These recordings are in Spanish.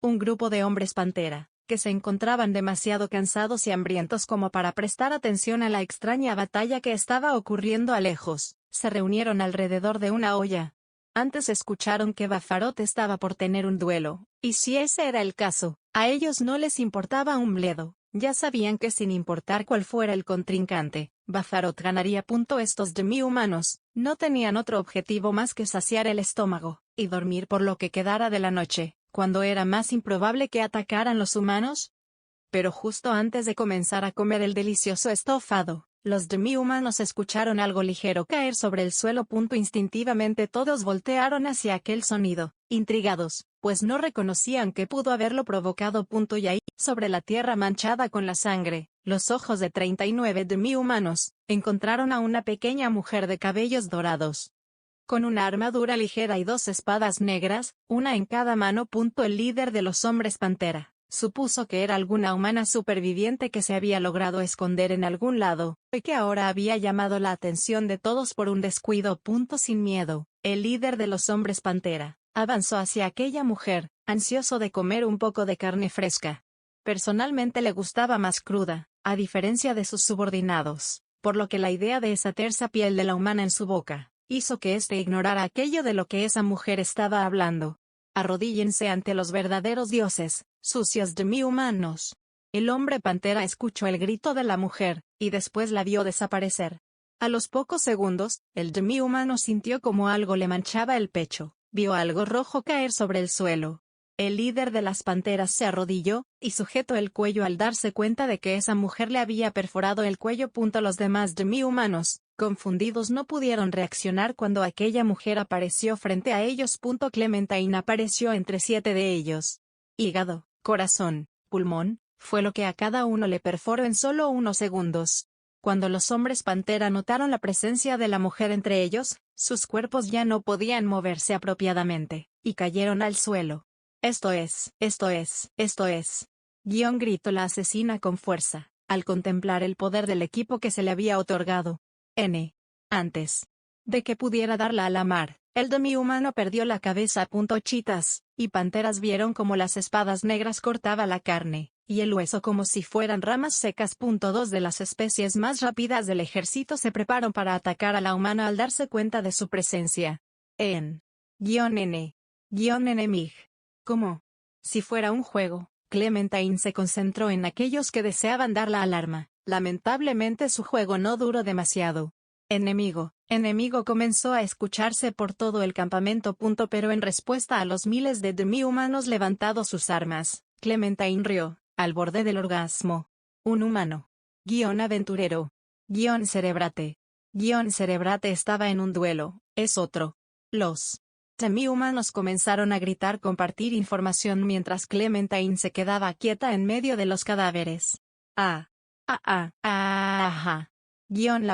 un grupo de hombres pantera, que se encontraban demasiado cansados y hambrientos como para prestar atención a la extraña batalla que estaba ocurriendo a lejos, se reunieron alrededor de una olla. Antes escucharon que Bafarot estaba por tener un duelo, y si ese era el caso, a ellos no les importaba un bledo. Ya sabían que sin importar cuál fuera el contrincante, Bafarot ganaría. Estos demi-humanos no tenían otro objetivo más que saciar el estómago y dormir por lo que quedara de la noche, cuando era más improbable que atacaran los humanos. Pero justo antes de comenzar a comer el delicioso estofado, los demi-humanos escucharon algo ligero caer sobre el suelo. Instintivamente todos voltearon hacia aquel sonido, intrigados, pues no reconocían qué pudo haberlo provocado. Y ahí, sobre la tierra manchada con la sangre, los ojos de 39 demi-humanos encontraron a una pequeña mujer de cabellos dorados, con una armadura ligera y dos espadas negras, una en cada mano. El líder de los hombres pantera supuso que era alguna humana superviviente que se había logrado esconder en algún lado, y que ahora había llamado la atención de todos por un descuido. Sin miedo, el líder de los hombres pantera avanzó hacia aquella mujer, ansioso de comer un poco de carne fresca. Personalmente le gustaba más cruda, a diferencia de sus subordinados, por lo que la idea de esa tersa piel de la humana en su boca hizo que éste ignorara aquello de lo que esa mujer estaba hablando. Arrodíllense ante los verdaderos dioses, sucios demi-humanos. El hombre pantera escuchó el grito de la mujer, y después la vio desaparecer. A los pocos segundos, el demi-humano sintió como algo le manchaba el pecho, vio algo rojo caer sobre el suelo. El líder de las panteras se arrodilló, y sujetó el cuello al darse cuenta de que esa mujer le había perforado el cuello. Los demás demi-humanos, confundidos, no pudieron reaccionar cuando aquella mujer apareció frente a ellos. Clementine apareció entre 7 de ellos. Hígado, corazón, pulmón, fue lo que a cada uno le perforó en solo unos segundos. Cuando los hombres pantera notaron la presencia de la mujer entre ellos, sus cuerpos ya no podían moverse apropiadamente, y cayeron al suelo. Esto es. Gritó la asesina con fuerza, al contemplar el poder del equipo que se le había otorgado. Antes de que pudiera darla a la mar, el demi-humano perdió la cabeza. Chitas y panteras vieron como las espadas negras cortaban la carne y el hueso como si fueran ramas secas. Dos de las especies más rápidas del ejército se prepararon para atacar a la humana al darse cuenta de su presencia. Enemigo. Como si fuera un juego, Clementine se concentró en aquellos que deseaban dar la alarma. Lamentablemente su juego no duró demasiado. Enemigo comenzó a escucharse por todo el campamento. Pero en respuesta a los miles de demi-humanos levantando sus armas, Clementine rió, al borde del orgasmo. Un humano. Aventurero. Cerebrate. Cerebrate estaba en un duelo, es otro. Los demi-humanos comenzaron a gritar, compartir información mientras Clementine se quedaba quieta en medio de los cadáveres. La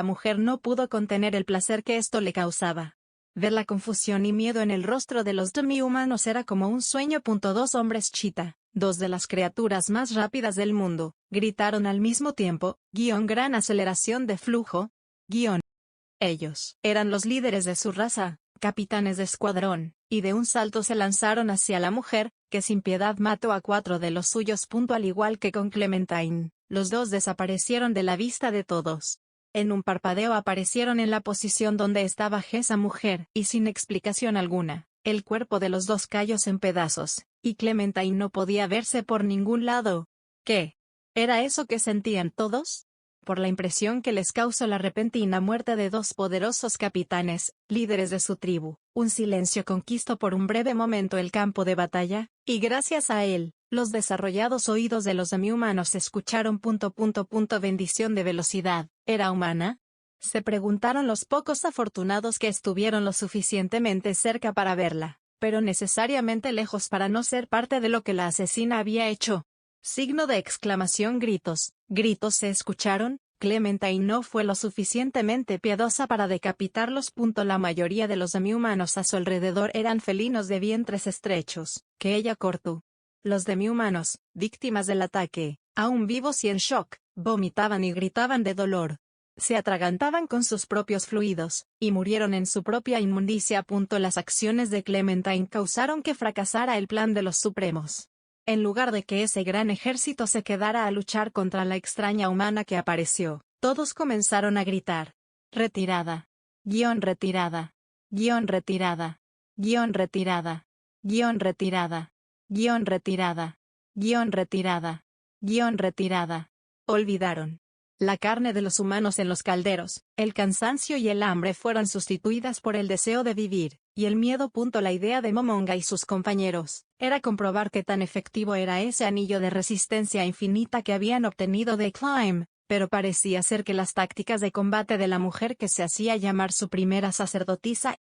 mujer no pudo contener el placer que esto le causaba. Ver la confusión y miedo en el rostro de los demi-humanos era como un sueño. Dos hombres chita, dos de las criaturas más rápidas del mundo, gritaron al mismo tiempo, gran aceleración de flujo. Ellos eran los líderes de su raza, capitanes de escuadrón, y de un salto se lanzaron hacia la mujer, que sin piedad mató a 4 de los suyos. Al igual que con Clementine, los dos desaparecieron de la vista de todos. En un parpadeo aparecieron en la posición donde estaba esa mujer, y sin explicación alguna, el cuerpo de los dos cayó en pedazos, y Clementine no podía verse por ningún lado. ¿Qué era eso que sentían todos? Por la impresión que les causó la repentina muerte de dos poderosos capitanes, líderes de su tribu, un silencio conquistó por un breve momento el campo de batalla, y gracias a él, los desarrollados oídos de los demi-humanos escucharon. Bendición de velocidad, ¿era humana? Se preguntaron los pocos afortunados que estuvieron lo suficientemente cerca para verla, pero necesariamente lejos para no ser parte de lo que la asesina había hecho. Signo de exclamación. Gritos se escucharon. Clementine no fue lo suficientemente piadosa para decapitarlos. La mayoría de los demi-humanos a su alrededor eran felinos de vientres estrechos, que ella cortó. Los demi-humanos, víctimas del ataque, aún vivos y en shock, vomitaban y gritaban de dolor. Se atragantaban con sus propios fluidos, y murieron en su propia inmundicia. Las acciones de Clementine causaron que fracasara el plan de los Supremos. En lugar de que ese gran ejército se quedara a luchar contra la extraña humana que apareció, todos comenzaron a gritar. Retirada. Retirada. Retirada. Retirada. Retirada. Retirada. Retirada. Retirada. Olvidaron. La carne de los humanos en los calderos, el cansancio y el hambre fueron sustituidas por el deseo de vivir, y el miedo. La idea de Momonga y sus compañeros era comprobar qué tan efectivo era ese anillo de resistencia infinita que habían obtenido de Climb, pero parecía ser que las tácticas de combate de la mujer que se hacía llamar su primera sacerdotisa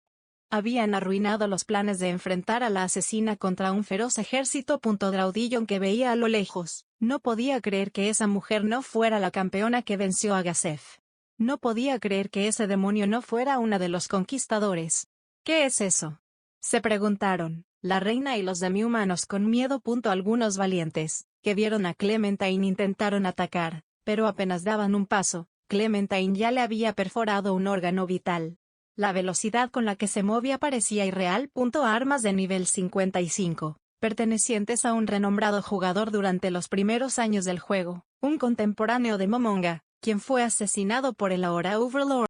habían arruinado los planes de enfrentar a la asesina contra un feroz ejército. Draudillon, que veía a lo lejos, no podía creer que esa mujer no fuera la campeona que venció a Gazef. No podía creer que ese demonio no fuera una de los conquistadores. ¿Qué es eso?, se preguntaron, la reina y los demi-humanos con miedo. Algunos valientes, que vieron a Clementine, intentaron atacar, pero apenas daban un paso, Clementine ya le había perforado un órgano vital. La velocidad con la que se movía parecía irreal. Armas de nivel 55, pertenecientes a un renombrado jugador durante los primeros años del juego, un contemporáneo de Momonga, quien fue asesinado por el ahora Overlord.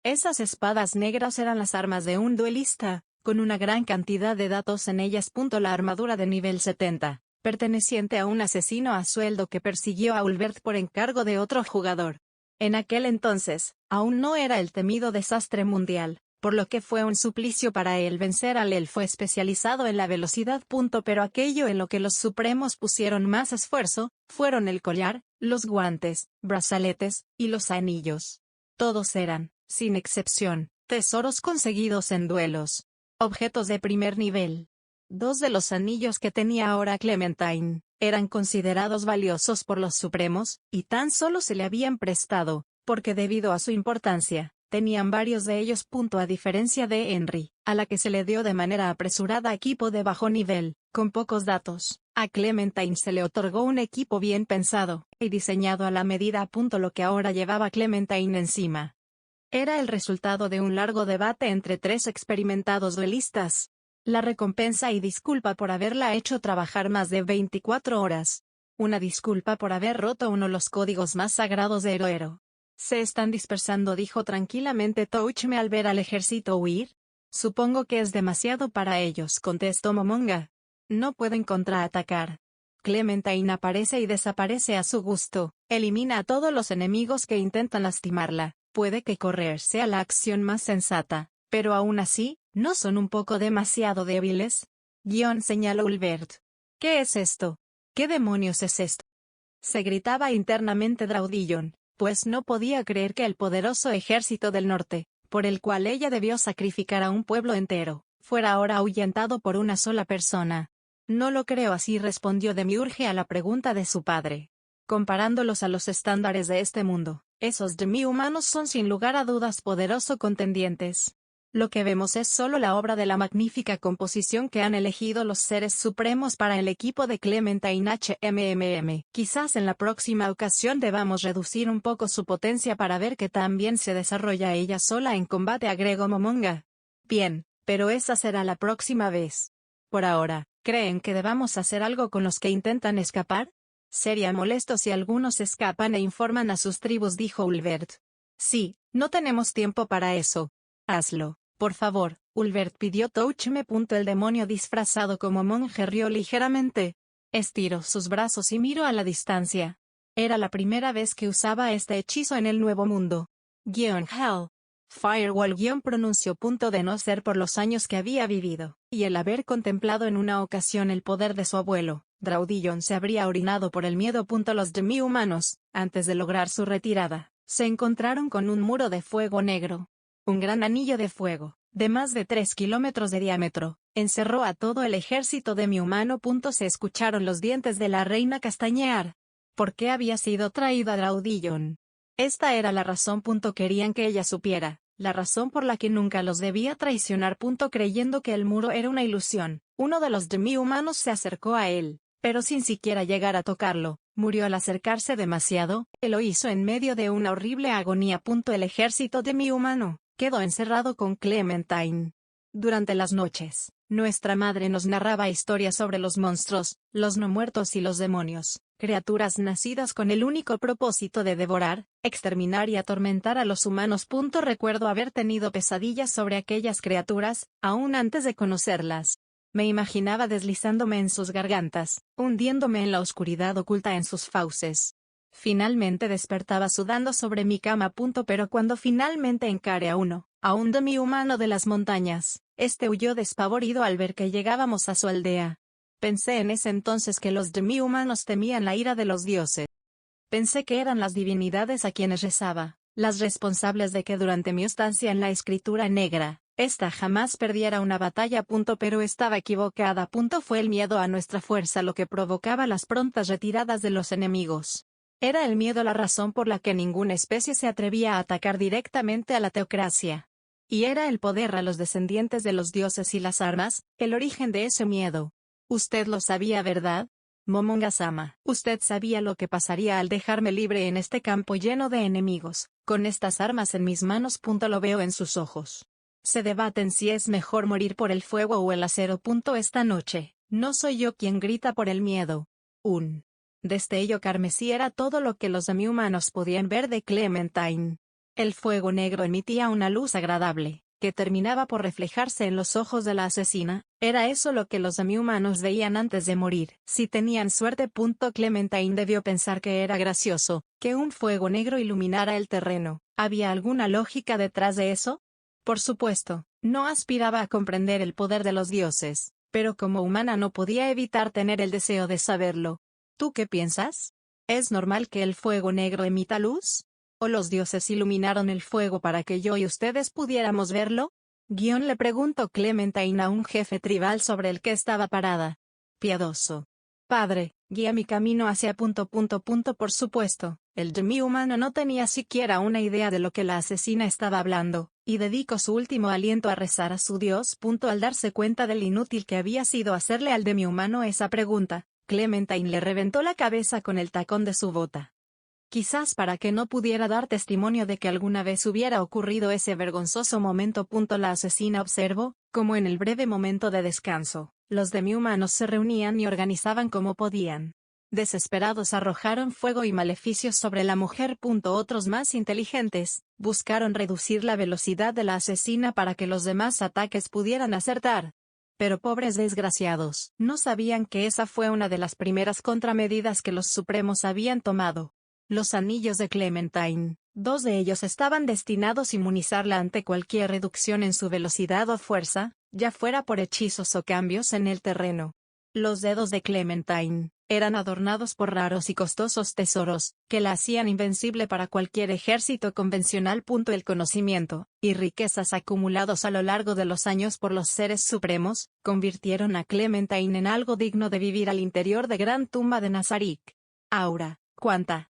Esas espadas negras eran las armas de un duelista, con una gran cantidad de datos en ellas. La armadura de nivel 70, perteneciente a un asesino a sueldo que persiguió a Ulbert por encargo de otro jugador. En aquel entonces, aún no era el temido desastre mundial, por lo que fue un suplicio para él vencer al elfo especializado en la velocidad. Pero aquello en lo que los supremos pusieron más esfuerzo, fueron el collar, los guantes, brazaletes, y los anillos. Todos eran, sin excepción, tesoros conseguidos en duelos. Objetos de primer nivel. 2 de los anillos que tenía ahora Clementine eran considerados valiosos por los supremos, y tan solo se le habían prestado, porque debido a su importancia, tenían varios de ellos. A diferencia de Henry, a la que se le dio de manera apresurada equipo de bajo nivel, con pocos datos, a Clementine se le otorgó un equipo bien pensado, y diseñado a la medida. Lo que ahora llevaba Clementine encima era el resultado de un largo debate entre 3 experimentados duelistas. La recompensa y disculpa por haberla hecho trabajar más de 24 horas. Una disculpa por haber roto uno de los códigos más sagrados de Heroero. Se están dispersando, dijo tranquilamente Touchme al ver al ejército huir. Supongo que es demasiado para ellos, contestó Momonga. No pueden contraatacar. Clementine aparece y desaparece a su gusto, elimina a todos los enemigos que intentan lastimarla. Puede que correr sea la acción más sensata, pero aún así, ¿no son un poco demasiado débiles? Señaló Ulbert. ¿Qué es esto? ¿Qué demonios es esto?, se gritaba internamente Draudillon, pues no podía creer que el poderoso ejército del norte, por el cual ella debió sacrificar a un pueblo entero, fuera ahora ahuyentado por una sola persona. No lo creo así, respondió Demiurge a la pregunta de su padre. Comparándolos a los estándares de este mundo, esos demi-humanos son sin lugar a dudas poderosos contendientes. Lo que vemos es solo la obra de la magnífica composición que han elegido los seres supremos para el equipo de Clementine HMMM. Quizás en la próxima ocasión debamos reducir un poco su potencia para ver que también se desarrolla ella sola en combate, agregó Momonga. Bien, pero esa será la próxima vez. Por ahora, ¿creen que debamos hacer algo con los que intentan escapar? Sería molesto si algunos escapan e informan a sus tribus, dijo Ulbert. Sí, no tenemos tiempo para eso. Hazlo, por favor, Ulbert pidió Touchme. El demonio disfrazado como monje rió ligeramente. Estiró sus brazos y miró a la distancia. Era la primera vez que usaba este hechizo en el Nuevo Mundo. Hell. Firewall pronunció. De no ser por los años que había vivido, y el haber contemplado en una ocasión el poder de su abuelo, Draudillon se habría orinado por el miedo. Los demi-humanos, antes de lograr su retirada, se encontraron con un muro de fuego negro. Un gran anillo de fuego, de más de 3 kilómetros de diámetro, encerró a todo el ejército demi-humano. Se escucharon los dientes de la reina castañear. ¿Por qué había sido traída Draudillon? Esta era la razón. Querían que ella supiera, la razón por la que nunca los debía traicionar. Creyendo que el muro era una ilusión, uno de los demi-humanos se acercó a él, pero sin siquiera llegar a tocarlo. Murió al acercarse demasiado, él lo hizo en medio de una horrible agonía. El ejército demi-humano quedó encerrado con Clementine. Durante las noches, nuestra madre nos narraba historias sobre los monstruos, los no muertos y los demonios, criaturas nacidas con el único propósito de devorar, exterminar y atormentar a los humanos. Recuerdo haber tenido pesadillas sobre aquellas criaturas, aún antes de conocerlas. Me imaginaba deslizándome en sus gargantas, hundiéndome en la oscuridad oculta en sus fauces. Finalmente despertaba sudando sobre mi cama. Pero cuando finalmente encaré a un demi-humano de las montañas, este huyó despavorido al ver que llegábamos a su aldea. Pensé en ese entonces que los demi-humanos temían la ira de los dioses. Pensé que eran las divinidades a quienes rezaba, las responsables de que durante mi estancia en la Escritura Negra, esta jamás perdiera una batalla. Pero estaba equivocada. Fue el miedo a nuestra fuerza lo que provocaba las prontas retiradas de los enemigos. Era el miedo la razón por la que ninguna especie se atrevía a atacar directamente a la teocracia. Y era el poder a los descendientes de los dioses y las armas, el origen de ese miedo. Usted lo sabía, ¿verdad? Momonga-sama, usted sabía lo que pasaría al dejarme libre en este campo lleno de enemigos, con estas armas en mis manos. Lo veo en sus ojos. Se debaten si es mejor morir por el fuego o el acero. Esta noche, no soy yo quien grita por el miedo. Un destello carmesí era todo lo que los demi-humanos podían ver de Clementine. El fuego negro emitía una luz agradable, que terminaba por reflejarse en los ojos de la asesina. Era eso lo que los demi-humanos veían antes de morir. Si tenían suerte. Clementine debió pensar que era gracioso, que un fuego negro iluminara el terreno. ¿Había alguna lógica detrás de eso? Por supuesto, no aspiraba a comprender el poder de los dioses, pero como humana no podía evitar tener el deseo de saberlo. ¿Tú qué piensas? ¿Es normal que el fuego negro emita luz? ¿O los dioses iluminaron el fuego para que yo y ustedes pudiéramos verlo? Le preguntó Clementine a un jefe tribal sobre el que estaba parada. Piadoso. Padre, guía mi camino hacia ... Por supuesto, el demi-humano no tenía siquiera una idea de lo que la asesina estaba hablando, y dedicó su último aliento a rezar a su Dios. Al darse cuenta del inútil que había sido hacerle al demi-humano esa pregunta, Clementine le reventó la cabeza con el tacón de su bota. Quizás para que no pudiera dar testimonio de que alguna vez hubiera ocurrido ese vergonzoso momento. La asesina observó, como en el breve momento de descanso, los demi-humanos se reunían y organizaban como podían. Desesperados arrojaron fuego y maleficios sobre la mujer. Otros más inteligentes, buscaron reducir la velocidad de la asesina para que los demás ataques pudieran acertar. Pero pobres desgraciados, no sabían que esa fue una de las primeras contramedidas que los supremos habían tomado. Los anillos de Clementine, 2 de ellos estaban destinados a inmunizarla ante cualquier reducción en su velocidad o fuerza, ya fuera por hechizos o cambios en el terreno. Los dedos de Clementine eran adornados por raros y costosos tesoros, que la hacían invencible para cualquier ejército convencional. El conocimiento y riquezas acumulados a lo largo de los años por los seres supremos, convirtieron a Clementine en algo digno de vivir al interior de gran tumba de Nazarick. Ahora, ¿cuánta?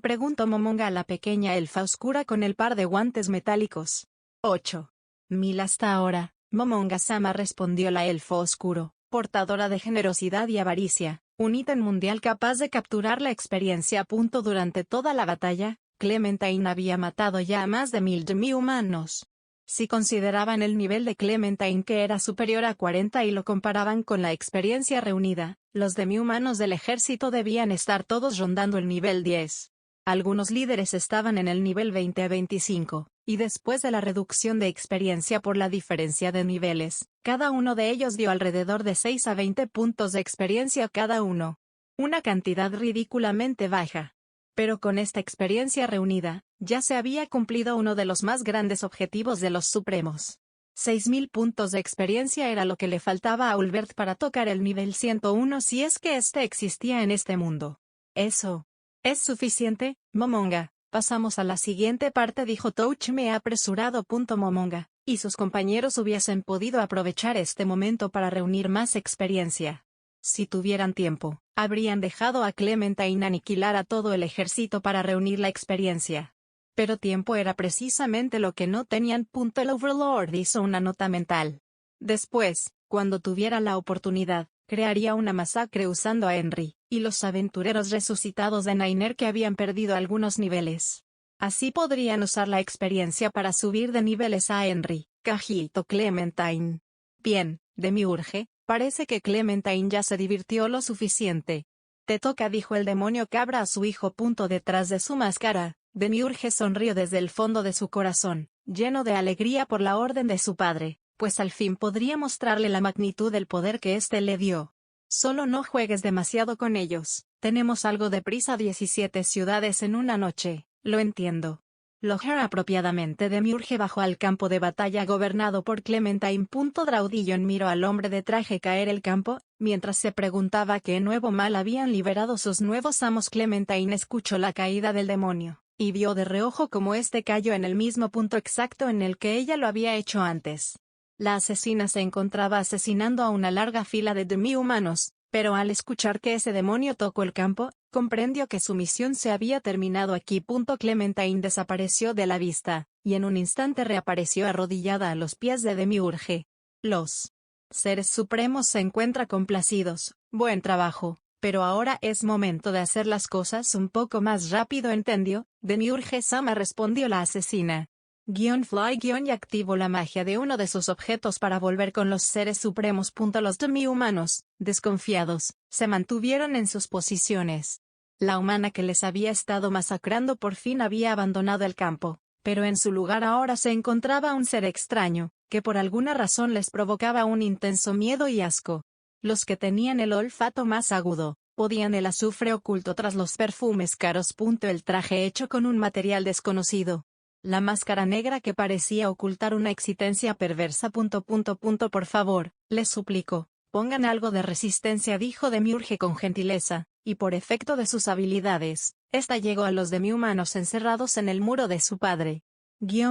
Preguntó Momonga a la pequeña elfa oscura con el par de guantes metálicos. 8.000 hasta ahora, Momonga-sama, respondió la elfo oscuro, portadora de generosidad y avaricia, un ítem mundial capaz de capturar la experiencia. Durante toda la batalla, Clementine había matado ya a más de 1000 demi-humanos. Si consideraban el nivel de Clementine que era superior a 40 y lo comparaban con la experiencia reunida, los demi-humanos del ejército debían estar todos rondando el nivel 10. Algunos líderes estaban en el nivel 20 a 25, y después de la reducción de experiencia por la diferencia de niveles, cada uno de ellos dio alrededor de 6 a 20 puntos de experiencia cada uno. Una cantidad ridículamente baja. Pero con esta experiencia reunida, ya se había cumplido uno de los más grandes objetivos de los Supremos. 6000 puntos de experiencia era lo que le faltaba a Ulbert para tocar el nivel 101 si es que éste existía en este mundo. Eso es suficiente, Momonga. Pasamos a la siguiente parte, dijo Touchme apresurado. Momonga y sus compañeros hubiesen podido aprovechar este momento para reunir más experiencia. Si tuvieran tiempo, habrían dejado a Clementine aniquilar a todo el ejército para reunir la experiencia. Pero tiempo era precisamente lo que no tenían. El Overlord hizo una nota mental. Después, cuando tuviera la oportunidad, crearía una masacre usando a Henry y los aventureros resucitados de Niner que habían perdido algunos niveles. Así podrían usar la experiencia para subir de niveles a Henry, Cajito Clementine. Bien, Demiurge, parece que Clementine ya se divirtió lo suficiente. Te toca, dijo el demonio cabra a su hijo. Detrás de su máscara, Demiurge sonrió desde el fondo de su corazón, lleno de alegría por la orden de su padre, pues al fin podría mostrarle la magnitud del poder que éste le dio. Solo no juegues demasiado con ellos, tenemos algo de prisa. 17 ciudades en una noche, lo entiendo. Loher apropiadamente Demiurge bajó al campo de batalla gobernado por Clementine. Draudillon miró al hombre de traje caer el campo, mientras se preguntaba qué nuevo mal habían liberado sus nuevos amos. Clementine escuchó la caída del demonio, y vio de reojo cómo este cayó en el mismo punto exacto en el que ella lo había hecho antes. La asesina se encontraba asesinando a una larga fila de demi-humanos, pero al escuchar que ese demonio tocó el campo, comprendió que su misión se había terminado aquí. Clementine desapareció de la vista, y en un instante reapareció arrodillada a los pies de Demiurge. Los seres supremos se encuentran complacidos. Buen trabajo, pero ahora es momento de hacer las cosas un poco más rápido, ¿entendió? Demiurge-sama, respondió la asesina. Fly y activó la magia de uno de sus objetos para volver con los seres supremos. Los demi-humanos, desconfiados, se mantuvieron en sus posiciones. La humana que les había estado masacrando por fin había abandonado el campo, pero en su lugar ahora se encontraba un ser extraño, que por alguna razón les provocaba un intenso miedo y asco. Los que tenían el olfato más agudo, podían el azufre oculto tras los perfumes caros. El traje hecho con un material desconocido. La máscara negra que parecía ocultar una existencia perversa. Por favor, les suplico, pongan algo de resistencia, dijo Demiurge con gentileza, y por efecto de sus habilidades, esta llegó a los demi-humanos encerrados en el muro de su padre.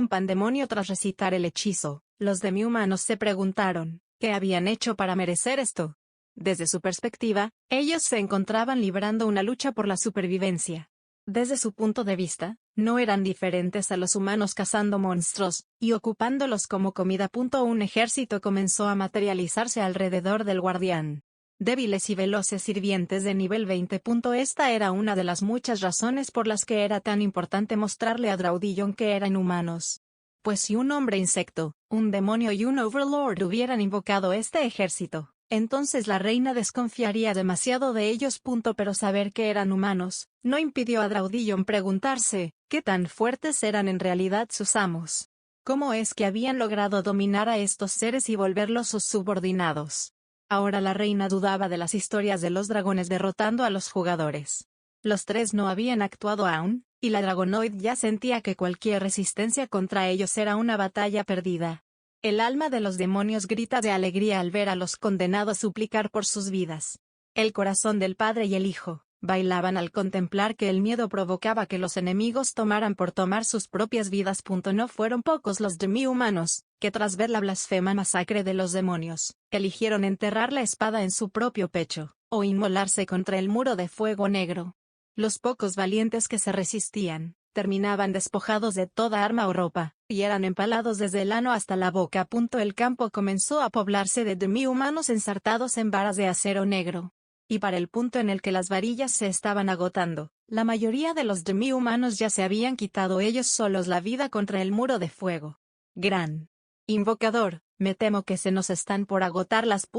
Pandemonio. Tras recitar el hechizo, los demi-humanos se preguntaron, ¿qué habían hecho para merecer esto? Desde su perspectiva, ellos se encontraban librando una lucha por la supervivencia. Desde su punto de vista, no eran diferentes a los humanos cazando monstruos, y ocupándolos como comida. Un ejército comenzó a materializarse alrededor del guardián. Débiles y veloces sirvientes de nivel 20. Esta era una de las muchas razones por las que era tan importante mostrarle a Draudillon que eran humanos. Pues si un hombre insecto, un demonio y un overlord hubieran invocado este ejército, entonces la reina desconfiaría demasiado de ellos. Pero saber que eran humanos, no impidió a Draudillon preguntarse, ¿qué tan fuertes eran en realidad sus amos? ¿Cómo es que habían logrado dominar a estos seres y volverlos sus subordinados? Ahora la reina dudaba de las historias de los dragones derrotando a los jugadores. Los tres no habían actuado aún, y la Dragonoid ya sentía que cualquier resistencia contra ellos era una batalla perdida. El alma de los demonios grita de alegría al ver a los condenados suplicar por sus vidas. El corazón del padre y el hijo bailaban al contemplar que el miedo provocaba que los enemigos tomaran por tomar sus propias vidas. No fueron pocos los demi-humanos, que tras ver la blasfema masacre de los demonios, eligieron enterrar la espada en su propio pecho, o inmolarse contra el muro de fuego negro. Los pocos valientes que se resistían, terminaban despojados de toda arma o ropa, y eran empalados desde el ano hasta la boca. El campo comenzó a poblarse de demi-humanos ensartados en varas de acero negro. Y para el punto en el que las varillas se estaban agotando, la mayoría de los demi-humanos ya se habían quitado ellos solos la vida contra el muro de fuego. Gran invocador, me temo que se nos están por agotar las...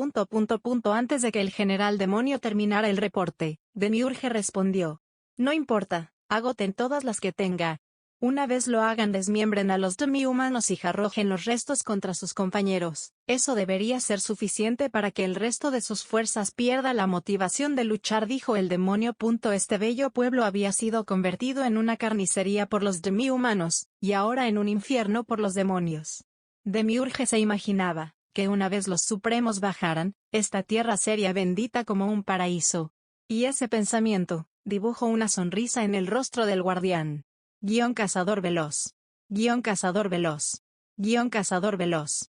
Antes de que el general demonio terminara el reporte, Demiurge respondió. No importa, agoten todas las que tenga. Una vez lo hagan, desmiembren a los demi-humanos y arrojen los restos contra sus compañeros. Eso debería ser suficiente para que el resto de sus fuerzas pierda la motivación de luchar, dijo el demonio. Este bello pueblo había sido convertido en una carnicería por los demi-humanos, y ahora en un infierno por los demonios. Demiurge se imaginaba que una vez los supremos bajaran, esta tierra sería bendita como un paraíso. Y ese pensamiento dibujó una sonrisa en el rostro del guardián. Cazador veloz. Cazador veloz. Cazador veloz.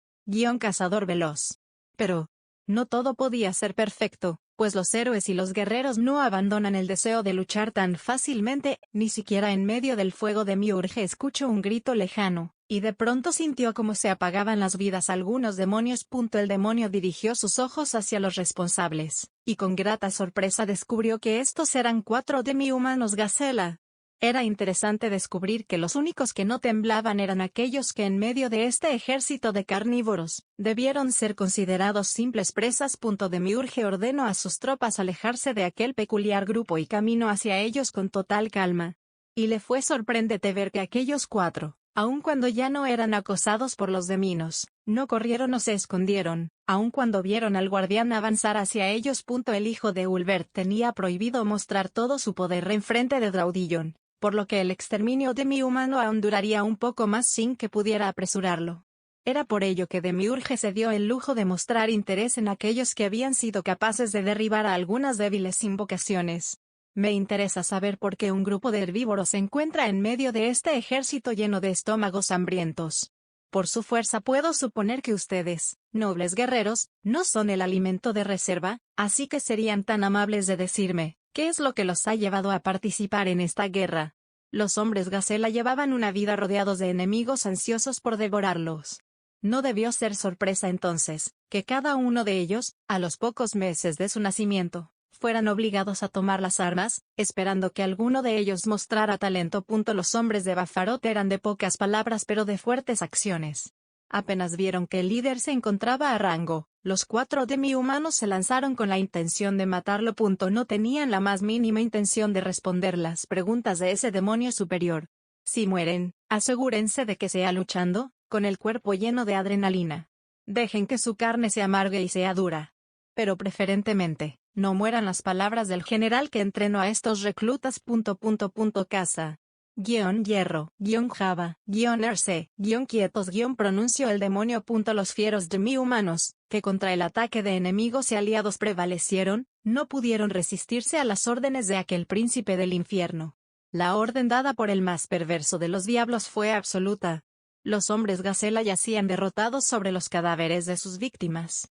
Cazador veloz. Pero no todo podía ser perfecto, pues los héroes y los guerreros no abandonan el deseo de luchar tan fácilmente. Ni siquiera en medio del fuego. Demiurge escuchó un grito lejano, y de pronto sintió como se apagaban las vidas algunos demonios. El demonio dirigió sus ojos hacia los responsables, y con grata sorpresa descubrió que estos eran 4 demi-humanos gacela. Era interesante descubrir que los únicos que no temblaban eran aquellos que en medio de este ejército de carnívoros, debieron ser considerados simples presas. Demiurge ordenó a sus tropas alejarse de aquel peculiar grupo y caminó hacia ellos con total calma. Y le fue sorprendente ver que aquellos 4, aun cuando ya no eran acosados por los demonios, no corrieron o se escondieron, aun cuando vieron al guardián avanzar hacia ellos. El hijo de Ulbert tenía prohibido mostrar todo su poder en frente de Draudillon, por lo que el exterminio demi-humano aún duraría un poco más sin que pudiera apresurarlo. Era por ello que Demiurge se dio el lujo de mostrar interés en aquellos que habían sido capaces de derribar a algunas débiles invocaciones. Me interesa saber por qué un grupo de herbívoros se encuentra en medio de este ejército lleno de estómagos hambrientos. Por su fuerza puedo suponer que ustedes, nobles guerreros, no son el alimento de reserva, así que serían tan amables de decirme, ¿qué es lo que los ha llevado a participar en esta guerra? Los hombres gacela llevaban una vida rodeados de enemigos ansiosos por devorarlos. No debió ser sorpresa entonces, que cada uno de ellos, a los pocos meses de su nacimiento, fueran obligados a tomar las armas, esperando que alguno de ellos mostrara talento. Los hombres de Bafarot eran de pocas palabras pero de fuertes acciones. Apenas vieron que el líder se encontraba a rango, los 4 demi-humanos se lanzaron con la intención de matarlo. No tenían la más mínima intención de responder las preguntas de ese demonio superior. Si mueren, asegúrense de que sea luchando, con el cuerpo lleno de adrenalina. Dejen que su carne se amargue y sea dura. Pero preferentemente, no mueran las palabras del general que entrenó a estos reclutas. Casa. Hierro, Java, Erce, quietos, pronunció el demonio. Los fieros demi-humanos, que contra el ataque de enemigos y aliados prevalecieron, no pudieron resistirse a las órdenes de aquel príncipe del infierno. La orden dada por el más perverso de los diablos fue absoluta. Los hombres gacela yacían derrotados sobre los cadáveres de sus víctimas.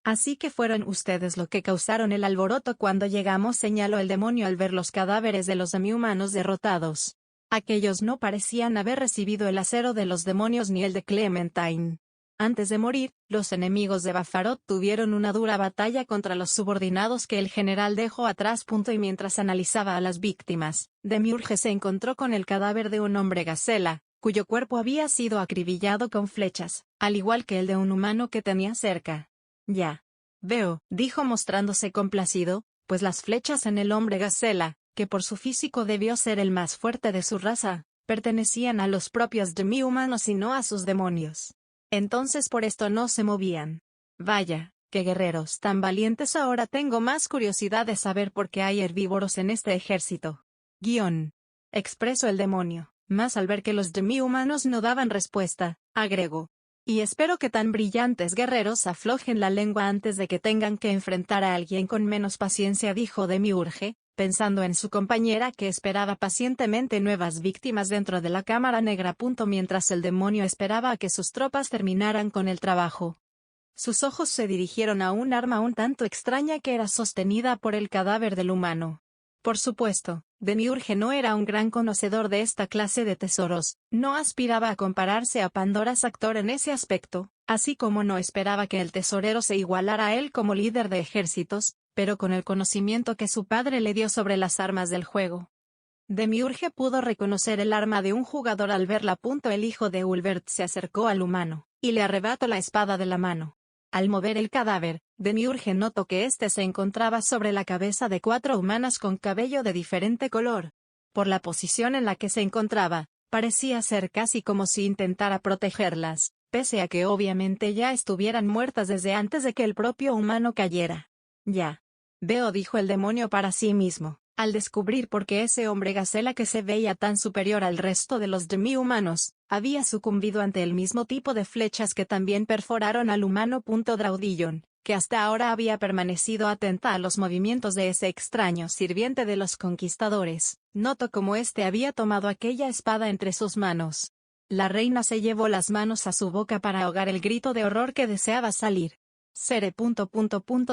Así que fueron ustedes lo que causaron el alboroto cuando llegamos, señaló el demonio al ver los cadáveres de los demi-humanos derrotados. Aquellos no parecían haber recibido el acero de los demonios ni el de Clementine. Antes de morir, los enemigos de Bafarot tuvieron una dura batalla contra los subordinados que el general dejó atrás. Y mientras analizaba a las víctimas, Demiurge se encontró con el cadáver de un hombre gacela, cuyo cuerpo había sido acribillado con flechas, al igual que el de un humano que tenía cerca. Ya veo, dijo mostrándose complacido, pues las flechas en el hombre gacela, que por su físico debió ser el más fuerte de su raza, pertenecían a los propios demi-humanos y no a sus demonios. Entonces por esto no se movían. Vaya, qué guerreros tan valientes. Ahora tengo más curiosidad de saber por qué hay herbívoros en este ejército. Expresó el demonio, mas al ver que los demi-humanos no daban respuesta, agregó. Y espero que tan brillantes guerreros aflojen la lengua antes de que tengan que enfrentar a alguien con menos paciencia, dijo Demiurge, pensando en su compañera que esperaba pacientemente nuevas víctimas dentro de la cámara negra. Mientras el demonio esperaba a que sus tropas terminaran con el trabajo. Sus ojos se dirigieron a un arma un tanto extraña que era sostenida por el cadáver del humano. Por supuesto, Demiurge no era un gran conocedor de esta clase de tesoros, no aspiraba a compararse a Pandora's actor en ese aspecto, así como no esperaba que el tesorero se igualara a él como líder de ejércitos, pero con el conocimiento que su padre le dio sobre las armas del juego. Demiurge pudo reconocer el arma de un jugador al verla. El hijo de Ulbert se acercó al humano, y le arrebató la espada de la mano. Al mover el cadáver, Demiurge notó que éste se encontraba sobre la cabeza de 4 humanas con cabello de diferente color. Por la posición en la que se encontraba, parecía ser casi como si intentara protegerlas, pese a que obviamente ya estuvieran muertas desde antes de que el propio humano cayera. Ya veo, dijo el demonio para sí mismo, al descubrir por qué ese hombre gacela que se veía tan superior al resto de los demi-humanos, había sucumbido ante el mismo tipo de flechas que también perforaron al humano. Draudillon, que hasta ahora había permanecido atenta a los movimientos de ese extraño sirviente de los conquistadores, notó cómo éste había tomado aquella espada entre sus manos. La reina se llevó las manos a su boca para ahogar el grito de horror que deseaba salir.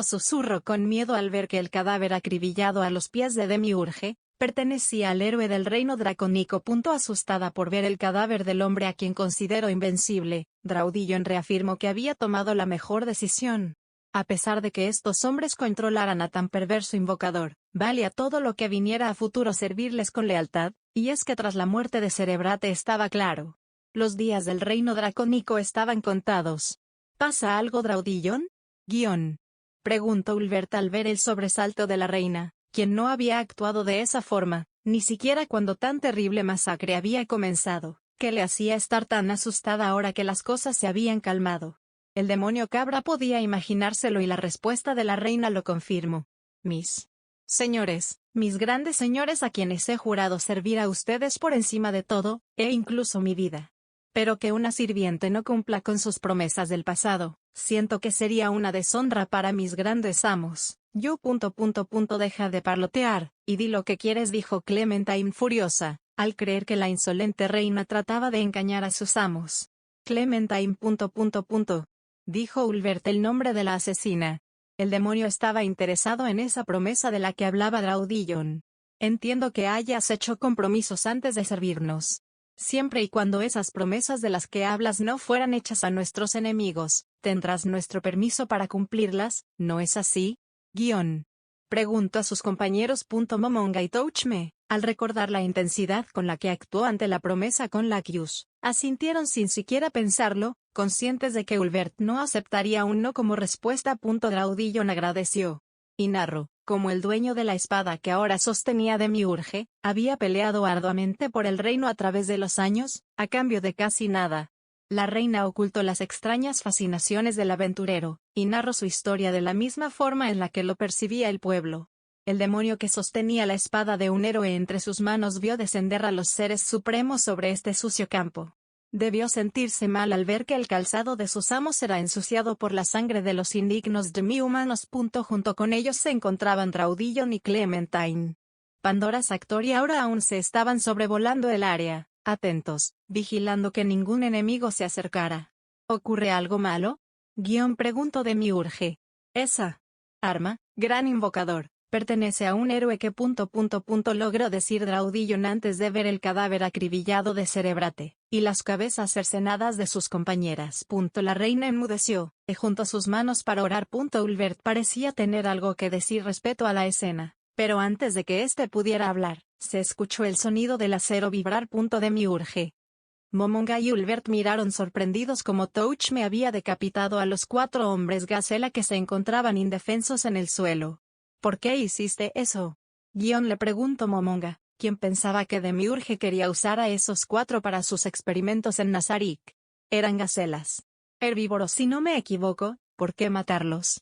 Susurró con miedo al ver que el cadáver acribillado a los pies de Demiurge pertenecía al héroe del reino dracónico. Asustada por ver el cadáver del hombre a quien consideró invencible, Draudillon reafirmó que había tomado la mejor decisión. A pesar de que estos hombres controlaran a tan perverso invocador, valía todo lo que viniera a futuro servirles con lealtad, Y es que tras la muerte de Cerebrate estaba claro. Los días del reino dracónico estaban contados. ¿Pasa algo, Draudillon? Guión. Preguntó Ulbert al ver el sobresalto de la reina, quien no había actuado de esa forma, ni siquiera cuando tan terrible masacre había comenzado, que le hacía estar tan asustada ahora que las cosas se habían calmado. El demonio cabra podía imaginárselo y la respuesta de la reina lo confirmó. Mis señores, mis grandes señores a quienes he jurado servir a ustedes por encima de todo, e incluso mi vida. Pero que una sirviente no cumpla con sus promesas del pasado, siento que sería una deshonra para mis grandes amos. Deja de parlotear, y di lo que quieres, dijo Clementine furiosa, al creer que la insolente reina trataba de engañar a sus amos. Clementine. Dijo Ulbert el nombre de la asesina. El demonio estaba interesado en esa promesa de la que hablaba Draudillon. Entiendo que hayas hecho compromisos antes de servirnos. Siempre y cuando esas promesas de las que hablas no fueran hechas a nuestros enemigos, tendrás nuestro permiso para cumplirlas, ¿no es así? Preguntó a sus compañeros. Momonga y Touchme, al recordar la intensidad con la que actuó ante la promesa con Lacus, asintieron sin siquiera pensarlo, conscientes de que Ulbert no aceptaría un no como respuesta. Draudillon agradeció. Y Narro, como el dueño de la espada que ahora sostenía Demiurge, había peleado arduamente por el reino a través de los años, a cambio de casi nada. La reina ocultó las extrañas fascinaciones del aventurero, y narró su historia de la misma forma en la que lo percibía el pueblo. El demonio que sostenía la espada de un héroe entre sus manos vio descender a los seres supremos sobre este sucio campo. Debió sentirse mal al ver que el calzado de sus amos era ensuciado por la sangre de los indignos demi-humanos. Junto con ellos se encontraban Draudillon y Clementine. Pandora Sactor y Aura aún se estaban sobrevolando el área, atentos, vigilando que ningún enemigo se acercara. ¿Ocurre algo malo? Preguntó Demiurge. Esa arma, gran invocador, pertenece a un héroe que... logró decir Draudillon antes de ver el cadáver acribillado de Cerebrate, y las cabezas cercenadas de sus compañeras. La reina enmudeció, y juntó sus manos para orar. Ulbert parecía tener algo que decir respecto a la escena, pero antes de que éste pudiera hablar, se escuchó el sonido del acero vibrar. Demiurge. Momonga y Ulbert miraron sorprendidos como Touchme había decapitado a los 4 hombres gacela que se encontraban indefensos en el suelo. ¿Por qué hiciste eso? Le preguntó Momonga, quien pensaba que Demiurge quería usar a esos 4 para sus experimentos en Nazarick. Eran gacelas herbívoros si no me equivoco, ¿por qué matarlos?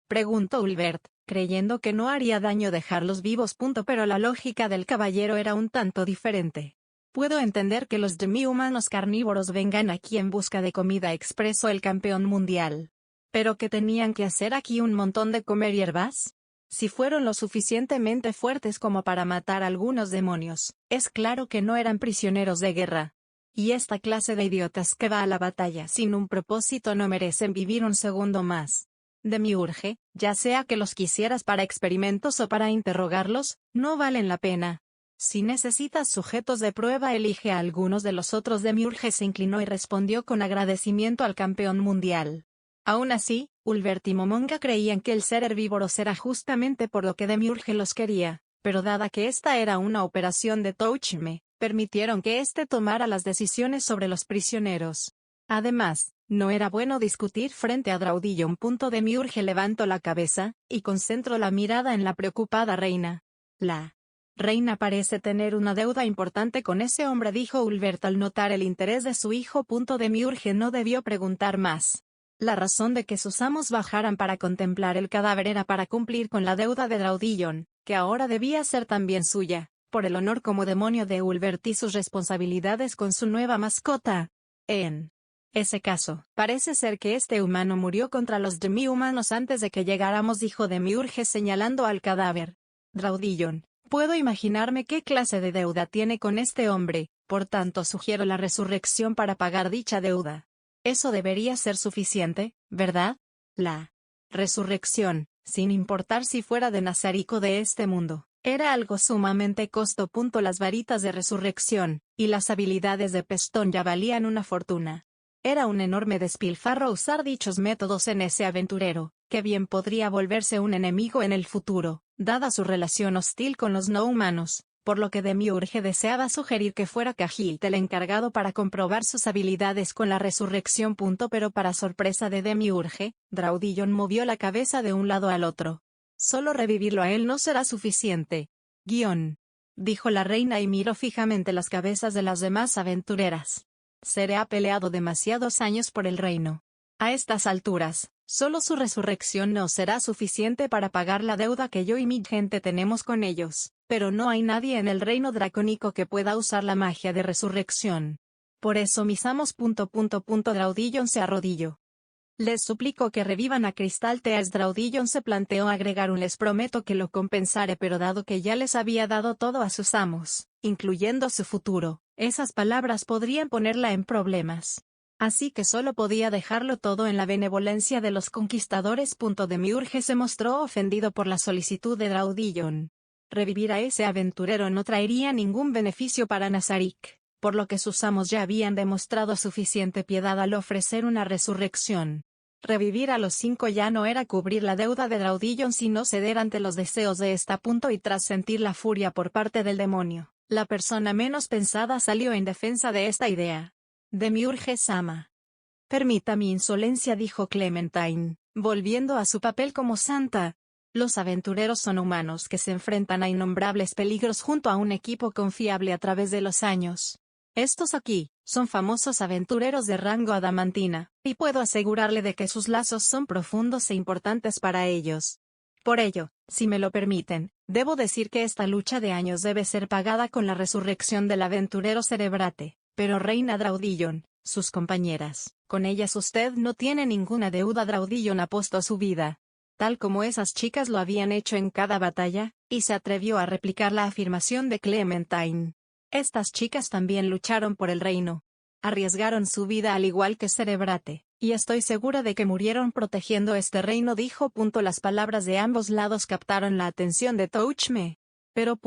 Preguntó Ulbert, creyendo que no haría daño dejarlos vivos. Pero la lógica del caballero era un tanto diferente. Puedo entender que los demi-humanos carnívoros vengan aquí en busca de comida, expresó el campeón mundial. ¿Pero qué tenían que hacer aquí un montón de comer hierbas? Si fueron lo suficientemente fuertes como para matar a algunos demonios, es claro que no eran prisioneros de guerra. Y esta clase de idiotas que va a la batalla sin un propósito no merecen vivir un segundo más. Demiurge, ya sea que los quisieras para experimentos o para interrogarlos, no valen la pena. Si necesitas sujetos de prueba, elige a algunos de los otros. Demiurge se inclinó y respondió con agradecimiento al campeón mundial. Aún así, Ulbert y Momonga creían que el ser herbívoro era justamente por lo que Demiurge los quería, pero dada que esta era una operación de Touchme, permitieron que éste tomara las decisiones sobre los prisioneros. Además, no era bueno discutir frente a Draudillon. Demiurge levantó la cabeza, y concentró la mirada en la preocupada reina. La reina parece tener una deuda importante con ese hombre, dijo Ulbert al notar el interés de su hijo. Demiurge no debió preguntar más. La razón de que sus amos bajaran para contemplar el cadáver era para cumplir con la deuda de Draudillon, que ahora debía ser también suya, por el honor como demonio de Ulbert y sus responsabilidades con su nueva mascota. En ese caso, parece ser que este humano murió contra los demi-humanos antes de que llegáramos, dijo Demiurge señalando al cadáver. Draudillon, puedo imaginarme qué clase de deuda tiene con este hombre, por tanto sugiero la resurrección para pagar dicha deuda. Eso debería ser suficiente, ¿verdad? La resurrección, sin importar si fuera de Nazarick o de este mundo, era algo sumamente costoso. Las varitas de resurrección, y las habilidades de Peston ya valían una fortuna. Era un enorme despilfarro usar dichos métodos en ese aventurero, que bien podría volverse un enemigo en el futuro, dada su relación hostil con los no humanos. por lo que Demiurge deseaba sugerir que fuera Cahilt el encargado para comprobar sus habilidades con la resurrección. Pero para sorpresa de Demiurge, Draudillon movió la cabeza de un lado al otro. Solo revivirlo a él no será suficiente. Dijo la reina y miró fijamente las cabezas de las demás aventureras. Sere ha peleado demasiados años por el reino. A estas alturas, solo su resurrección no será suficiente para pagar la deuda que yo y mi gente tenemos con ellos, pero no hay nadie en el reino dracónico que pueda usar la magia de resurrección. Por eso mis amos. Draudillon se arrodilló. Les suplico que revivan a Cristal Tears. Draudillon se planteó agregar un les prometo que lo compensaré, pero dado que ya les había dado todo a sus amos, incluyendo su futuro, esas palabras podrían ponerla en problemas. Así que solo podía dejarlo todo en la benevolencia de los conquistadores. Demiurge se mostró ofendido por la solicitud de Draudillon. Revivir a ese aventurero no traería ningún beneficio para Nazarick, por lo que sus amos ya habían demostrado suficiente piedad al ofrecer una resurrección. Revivir a los 5 ya no era cubrir la deuda de Draudillon sino ceder ante los deseos de esta. Y tras sentir la furia por parte del demonio, la persona menos pensada salió en defensa de esta idea. Demiurge-sama. Permita mi insolencia, dijo Clementine, volviendo a su papel como santa. Los aventureros son humanos que se enfrentan a innombrables peligros junto a un equipo confiable a través de los años. Estos aquí, son famosos aventureros de rango adamantina, y puedo asegurarle de que sus lazos son profundos e importantes para ellos. Por ello, si me lo permiten, debo decir que esta lucha de años debe ser pagada con la resurrección del aventurero Cerebrate, pero reina Draudillon, sus compañeras, con ellas usted no tiene ninguna deuda. Draudillon apostó su vida, tal como esas chicas lo habían hecho en cada batalla, y se atrevió a replicar la afirmación de Clementine. Estas chicas también lucharon por el reino. Arriesgaron su vida al igual que Cerebrate, y estoy segura de que murieron protegiendo este reino, dijo. Las palabras de ambos lados captaron la atención de Touchme. Pero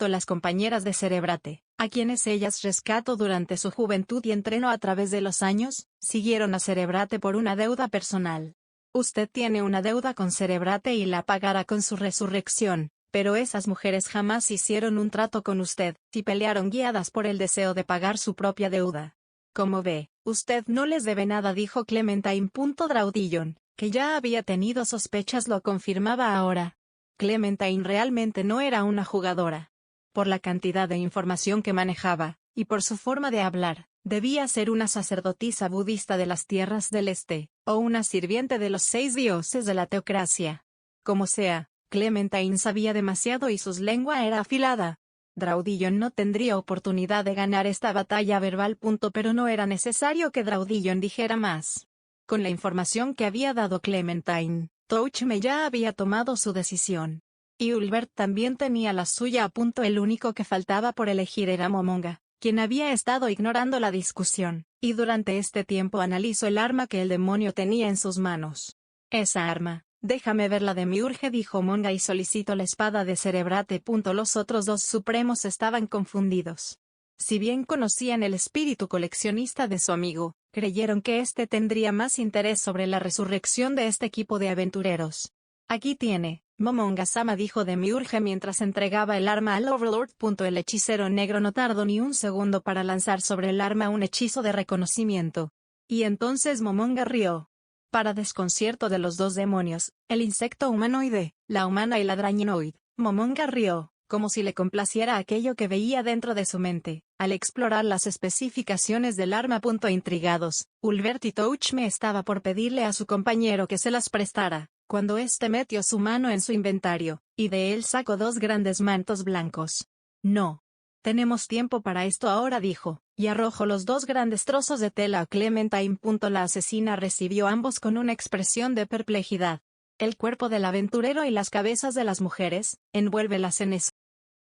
las compañeras de Cerebrate, a quienes ellas rescató durante su juventud y entrenó a través de los años, siguieron a Cerebrate por una deuda personal. Usted tiene una deuda con Cerebrate y la pagará con su resurrección. Pero esas mujeres jamás hicieron un trato con usted, y pelearon guiadas por el deseo de pagar su propia deuda. Como ve, usted no les debe nada, dijo Clementine. Draudillon, que ya había tenido sospechas, lo confirmaba ahora. Clementine realmente no era una jugadora. Por la cantidad de información que manejaba, y por su forma de hablar, debía ser una sacerdotisa budista de las tierras del este, o una sirviente de los 6 dioses de la teocracia. Como sea, Clementine sabía demasiado y su lengua era afilada. Draudillon no tendría oportunidad de ganar esta batalla verbal. Pero no era necesario que Draudillon dijera más. Con la información que había dado Clementine, Touchme ya había tomado su decisión. Y Ulbert también tenía la suya. El único que faltaba por elegir era Momonga, quien había estado ignorando la discusión, y durante este tiempo analizó el arma que el demonio tenía en sus manos. Esa arma. Déjame verla, Demiurge, dijo Monga, y solicitó la espada de Cerebrate. Los otros dos supremos estaban confundidos. Si bien conocían el espíritu coleccionista de su amigo, creyeron que éste tendría más interés sobre la resurrección de este equipo de aventureros. Aquí tiene, Momonga-sama, dijo Demiurge mientras entregaba el arma al Overlord. El hechicero negro no tardó ni un segundo para lanzar sobre el arma un hechizo de reconocimiento. Y entonces Momonga rió. Para desconcierto de los dos demonios, el insecto humanoide, la humana y la drañinoid, Momonga rió, como si le complaciera aquello que veía dentro de su mente, al explorar las especificaciones del arma. Intrigados, Ulbert y Touchme estaba por pedirle a su compañero que se las prestara, cuando éste metió su mano en su inventario, y de él sacó 2 grandes mantos blancos. No. Tenemos tiempo para esto ahora, dijo, y arrojó los 2 grandes trozos de tela a Clementine. La asesina recibió ambos con una expresión de perplejidad. El cuerpo del aventurero y las cabezas de las mujeres, envuélvelas en eso.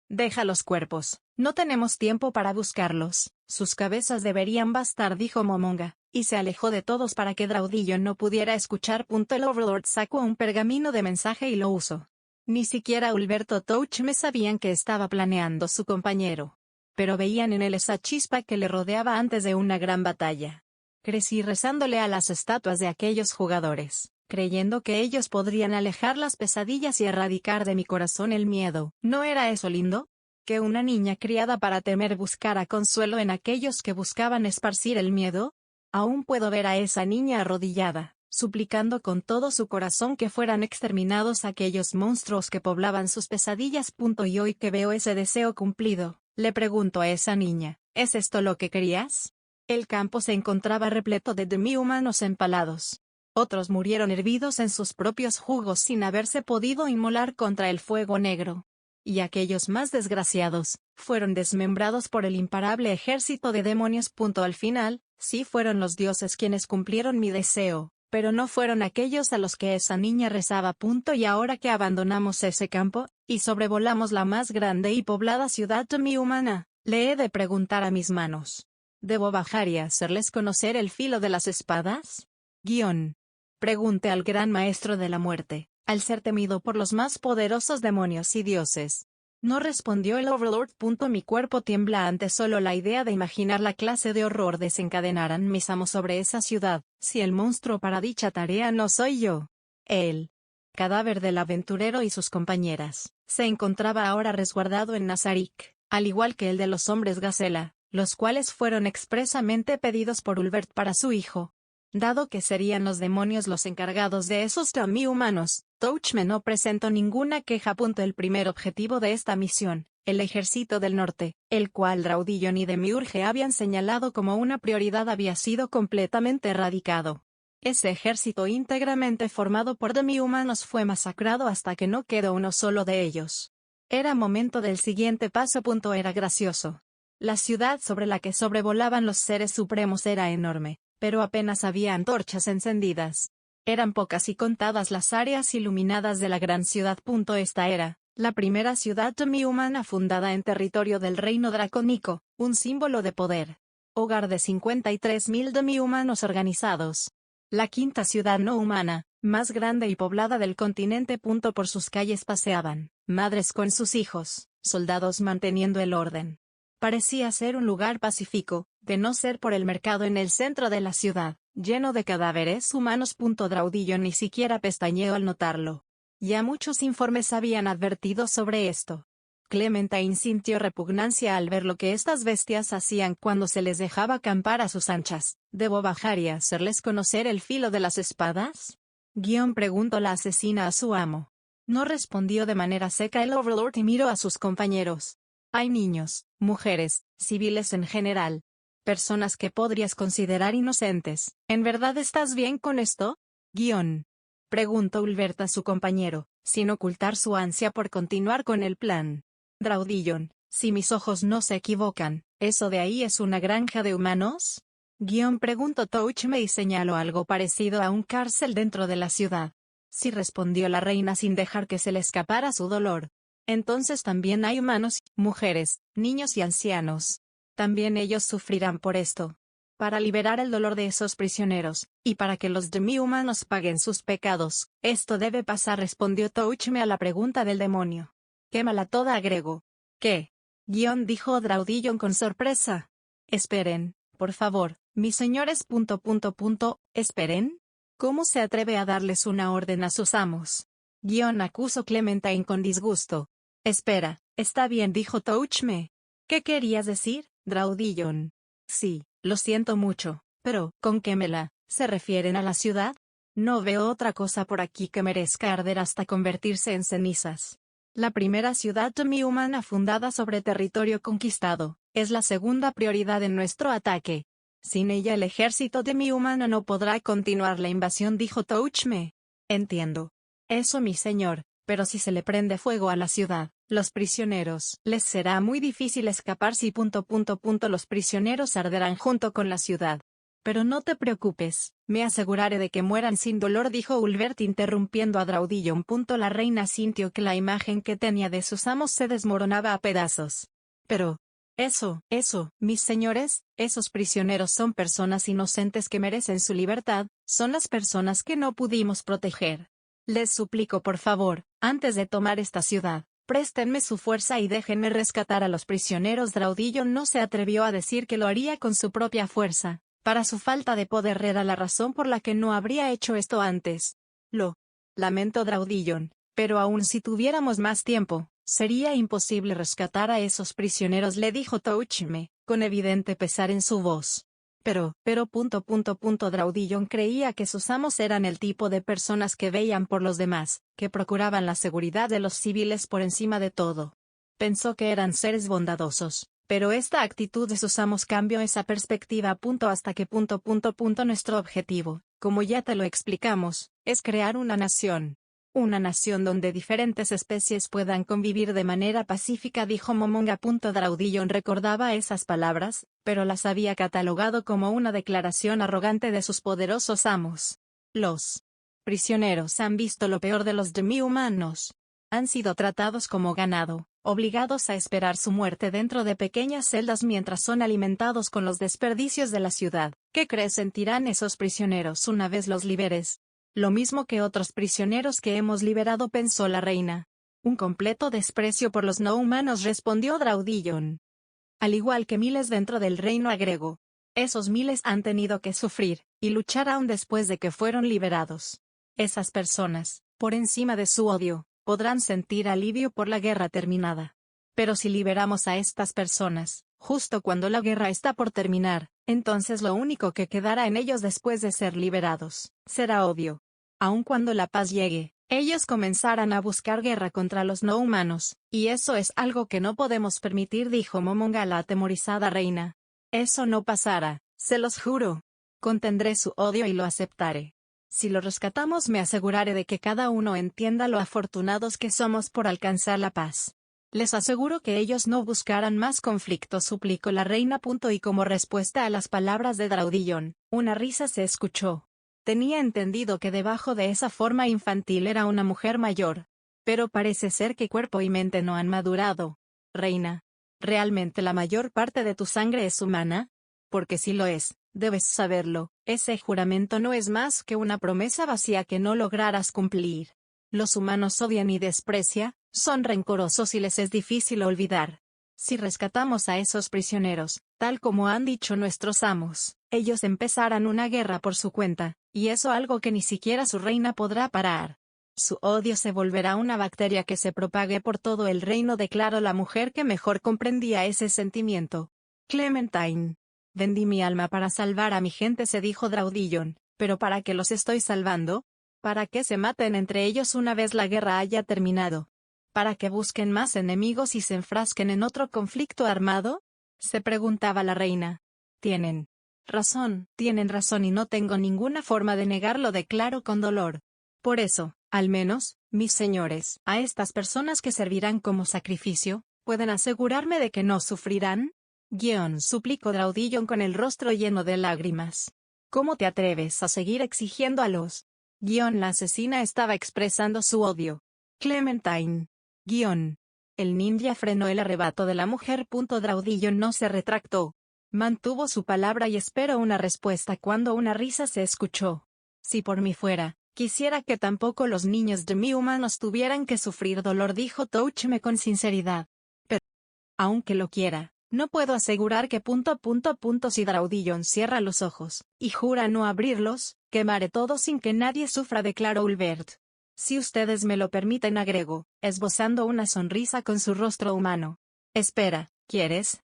Deja los cuerpos, no tenemos tiempo para buscarlos, sus cabezas deberían bastar, dijo Momonga, y se alejó de todos para que Draudillon no pudiera escuchar. El Overlord sacó un pergamino de mensaje y lo usó. Ni siquiera Ulbert o Touchme sabían que estaba planeando su compañero. Pero veían en él esa chispa que le rodeaba antes de una gran batalla. Crecí rezándole a las estatuas de aquellos jugadores, creyendo que ellos podrían alejar las pesadillas y erradicar de mi corazón el miedo. ¿No era eso lindo? ¿Que una niña criada para temer buscara consuelo en aquellos que buscaban esparcir el miedo? Aún puedo ver a esa niña arrodillada, suplicando con todo su corazón que fueran exterminados aquellos monstruos que poblaban sus pesadillas. Y hoy que veo ese deseo cumplido, le pregunto a esa niña, ¿es esto lo que querías? El campo se encontraba repleto de demi-humanos empalados. Otros murieron hervidos en sus propios jugos sin haberse podido inmolar contra el fuego negro. Y aquellos más desgraciados, fueron desmembrados por el imparable ejército de demonios. Al final, sí fueron los dioses quienes cumplieron mi deseo, pero no fueron aquellos a los que esa niña rezaba. Y ahora que abandonamos ese campo, y sobrevolamos la más grande y poblada ciudad demi-humana, le he de preguntar a mis manos. ¿Debo bajar y hacerles conocer el filo de las espadas? Pregunte al gran maestro de la muerte, al ser temido por los más poderosos demonios y dioses. No respondió el Overlord. Mi cuerpo tiembla ante solo la idea de imaginar la clase de horror desencadenaran mis amos sobre esa ciudad, si el monstruo para dicha tarea no soy yo. El cadáver del aventurero y sus compañeras, se encontraba ahora resguardado en Nazarik, al igual que el de los hombres Gacela, los cuales fueron expresamente pedidos por Ulbert para su hijo. Dado que serían los demonios los encargados de esos demi-humanos, Touchme no presentó ninguna queja. El primer objetivo de esta misión, el Ejército del Norte, el cual Draudillon y Demiurge habían señalado como una prioridad, había sido completamente erradicado. Ese ejército íntegramente formado por demi-humanos fue masacrado hasta que no quedó uno solo de ellos. Era momento del siguiente paso. Era gracioso. La ciudad sobre la que sobrevolaban los seres supremos era enorme, pero apenas había antorchas encendidas. Eran pocas y contadas las áreas iluminadas de la gran ciudad. Esta era la primera ciudad demi-humana fundada en territorio del reino dracónico, un símbolo de poder. Hogar de 53.000 demi-humanos organizados. La quinta ciudad no humana, más grande y poblada del continente. Por sus calles paseaban madres con sus hijos, soldados manteniendo el orden. Parecía ser un lugar pacífico, de no ser por el mercado en el centro de la ciudad, lleno de cadáveres humanos. Draudillon ni siquiera pestañeó al notarlo. Ya muchos informes habían advertido sobre esto. Clementine sintió repugnancia al ver lo que estas bestias hacían cuando se les dejaba acampar a sus anchas. ¿Debo bajar y hacerles conocer el filo de las espadas? Preguntó la asesina a su amo. No respondió de manera seca el Overlord y miró a sus compañeros. Hay niños, mujeres, civiles en general. Personas que podrías considerar inocentes. ¿En verdad estás bien con esto? Preguntó Ulbert a su compañero, sin ocultar su ansia por continuar con el plan. Draudillon, si mis ojos no se equivocan, ¿eso de ahí es una granja de humanos? Preguntó Touchme y señaló algo parecido a un cárcel dentro de la ciudad. Sí, respondió la reina sin dejar que se le escapara su dolor. Entonces también hay humanos, mujeres, niños y ancianos. También ellos sufrirán por esto. Para liberar el dolor de esos prisioneros, y para que los demi-humanos paguen sus pecados, esto debe pasar, respondió Touchme a la pregunta del demonio. Quémala toda, agregó. ¿Qué? Dijo Draudillon con sorpresa. Esperen, por favor, mis señores. ¿Esperen? ¿Cómo se atreve a darles una orden a sus amos? Acusó Clementine con disgusto. Espera, está bien, dijo Touchme. ¿Qué querías decir, Draudillon? Sí, lo siento mucho, pero, ¿con quémela, se refieren a la ciudad? No veo otra cosa por aquí que merezca arder hasta convertirse en cenizas. La primera ciudad demi-humana fundada sobre territorio conquistado, es la segunda prioridad en nuestro ataque. Sin ella el ejército demi-humano no podrá continuar la invasión, dijo Touchme. Entiendo. Eso, mi señor, pero si se le prende fuego a la ciudad, los prisioneros, les será muy difícil escapar si... Los prisioneros arderán junto con la ciudad. Pero no te preocupes, me aseguraré de que mueran sin dolor, dijo Ulbert interrumpiendo a Draudillon. La reina sintió que la imagen que tenía de sus amos se desmoronaba a pedazos. Pero, eso, mis señores, esos prisioneros son personas inocentes que merecen su libertad, son las personas que no pudimos proteger. Les suplico por favor, antes de tomar esta ciudad, préstenme su fuerza y déjenme rescatar a los prisioneros. Draudillon no se atrevió a decir que lo haría con su propia fuerza. Para su falta de poder era la razón por la que no habría hecho esto antes. Lo lamento, Draudillon, pero aun si tuviéramos más tiempo, Sería imposible rescatar a esos prisioneros, le dijo Touchme, con evidente pesar en su voz. Pero, Draudillon creía que sus amos eran el tipo de personas que veían por los demás, que procuraban la seguridad de los civiles por encima de todo. Pensó que eran seres bondadosos, pero esta actitud de sus amos cambió esa perspectiva. Hasta que nuestro objetivo, como ya te lo explicamos, es crear una nación. Una nación donde diferentes especies puedan convivir de manera pacífica, dijo Momonga. Draudillon recordaba esas palabras, pero las había catalogado como una declaración arrogante de sus poderosos amos. Los prisioneros han visto lo peor de los demi-humanos. Han sido tratados como ganado, obligados a esperar su muerte dentro de pequeñas celdas mientras son alimentados con los desperdicios de la ciudad. ¿Qué crees sentirán esos prisioneros una vez los liberes? Lo mismo que otros prisioneros que hemos liberado, pensó la reina. Un completo desprecio por los no humanos, respondió Draudillon. Al igual que miles dentro del reino, agregó. Esos miles han tenido que sufrir, y luchar aún después de que fueron liberados. Esas personas, por encima de su odio, podrán sentir alivio por la guerra terminada. Pero si liberamos a estas personas, justo cuando la guerra está por terminar, entonces lo único que quedará en ellos después de ser liberados, será odio. Aun cuando la paz llegue, ellos comenzarán a buscar guerra contra los no humanos, y eso es algo que no podemos permitir, dijo Momonga, la atemorizada reina. Eso no pasará, se los juro. Contendré su odio y lo aceptaré. Si lo rescatamos, me aseguraré de que cada uno entienda lo afortunados que somos por alcanzar la paz. Les aseguro que ellos no buscarán más conflictos, suplicó la reina. Y como respuesta a las palabras de Draudillon, una risa se escuchó. Tenía entendido que debajo de esa forma infantil era una mujer mayor. Pero parece ser que cuerpo y mente no han madurado. Reina, ¿realmente la mayor parte de tu sangre es humana? Porque si lo es, debes saberlo, ese juramento no es más que una promesa vacía que no lograrás cumplir. Los humanos odian y desprecian, son rencorosos y les es difícil olvidar. Si rescatamos a esos prisioneros, tal como han dicho nuestros amos, ellos empezarán una guerra por su cuenta, y eso algo que ni siquiera su reina podrá parar. Su odio se volverá una bacteria que se propague por todo el reino, declaró la mujer que mejor comprendía ese sentimiento. Clementine. Vendí mi alma para salvar a mi gente, se dijo Draudillon, pero ¿para qué los estoy salvando? ¿Para que se maten entre ellos una vez la guerra haya terminado? ¿Para que busquen más enemigos y se enfrasquen en otro conflicto armado? Se preguntaba la reina. Tienen razón y no tengo ninguna forma de negarlo, declaró con dolor. Por eso, al menos, mis señores, a estas personas que servirán como sacrificio, ¿pueden asegurarme de que no sufrirán? Suplicó Draudillon con el rostro lleno de lágrimas. ¿Cómo te atreves a seguir exigiendo a los? La asesina estaba expresando su odio. Clementine. El ninja frenó el arrebato de la mujer. Draudillon no se retractó. Mantuvo su palabra y esperó una respuesta cuando una risa se escuchó. Si por mí fuera, quisiera que tampoco los niños de mi humanos tuvieran que sufrir dolor, dijo Touchme con sinceridad. Pero, aunque lo quiera, no puedo asegurar que... Si Draudillon cierra los ojos, y jura no abrirlos, quemaré todo sin que nadie sufra, declaró Ulbert. Si ustedes me lo permiten, agregó, esbozando una sonrisa con su rostro humano. Espera, ¿quieres?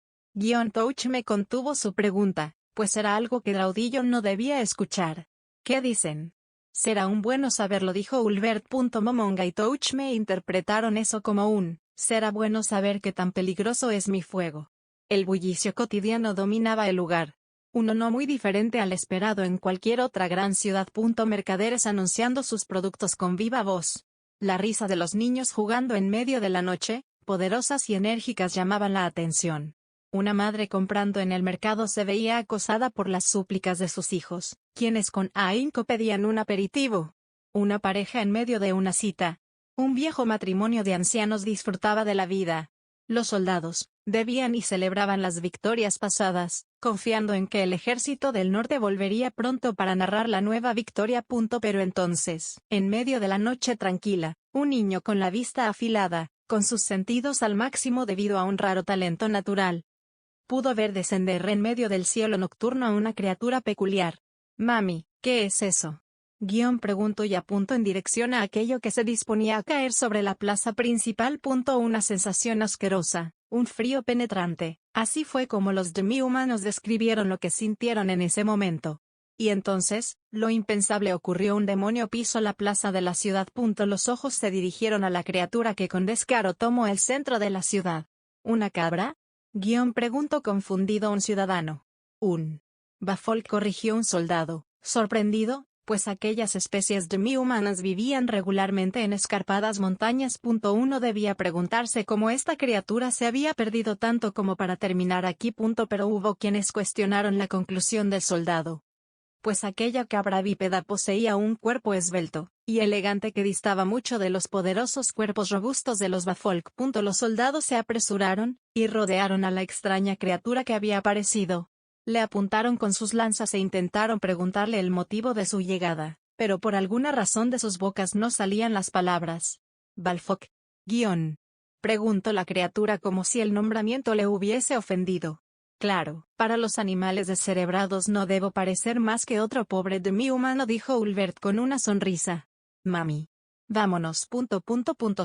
Touchme contuvo su pregunta, pues era algo que Draudillon no debía escuchar. ¿Qué dicen? Será un bueno saberlo, dijo Ulbert. Momonga y Touchme interpretaron eso como un, será bueno saber qué tan peligroso es mi fuego. El bullicio cotidiano dominaba el lugar. Uno no muy diferente al esperado en cualquier otra gran ciudad. Mercaderes anunciando sus productos con viva voz. La risa de los niños jugando en medio de la noche, poderosas y enérgicas, llamaban la atención. Una madre comprando en el mercado se veía acosada por las súplicas de sus hijos, quienes con ahínco pedían un aperitivo. Una pareja en medio de una cita. Un viejo matrimonio de ancianos disfrutaba de la vida. Los soldados debían y celebraban las victorias pasadas, confiando en que el ejército del norte volvería pronto para narrar la nueva victoria. Pero entonces, en medio de la noche tranquila, un niño con la vista afilada, con sus sentidos al máximo debido a un raro talento natural, pudo ver descender en medio del cielo nocturno a una criatura peculiar. Mami, ¿qué es eso? Pregunto y apunto en dirección a aquello que se disponía a caer sobre la plaza principal. Una sensación asquerosa, un frío penetrante. Así fue como los demi-humanos describieron lo que sintieron en ese momento. Y entonces, lo impensable ocurrió: un demonio pisó la plaza de la ciudad. Los ojos se dirigieron a la criatura que con descaro tomó el centro de la ciudad. ¿Una cabra? Preguntó confundido un ciudadano. Un bafolk, corrigió un soldado, sorprendido, pues aquellas especies demi-humanas vivían regularmente en escarpadas montañas. Uno debía preguntarse cómo esta criatura se había perdido tanto como para terminar aquí. Pero hubo quienes cuestionaron la conclusión del soldado. Pues aquella cabra bípeda poseía un cuerpo esbelto y elegante que distaba mucho de los poderosos cuerpos robustos de los bafolk. Los soldados se apresuraron y rodearon a la extraña criatura que había aparecido. Le apuntaron con sus lanzas e intentaron preguntarle el motivo de su llegada, pero por alguna razón de sus bocas no salían las palabras. Balfok. Preguntó la criatura como si el nombramiento le hubiese ofendido. Claro, para los animales descerebrados no debo parecer más que otro pobre demi-humano, dijo Ulbert con una sonrisa. Mami. Vámonos.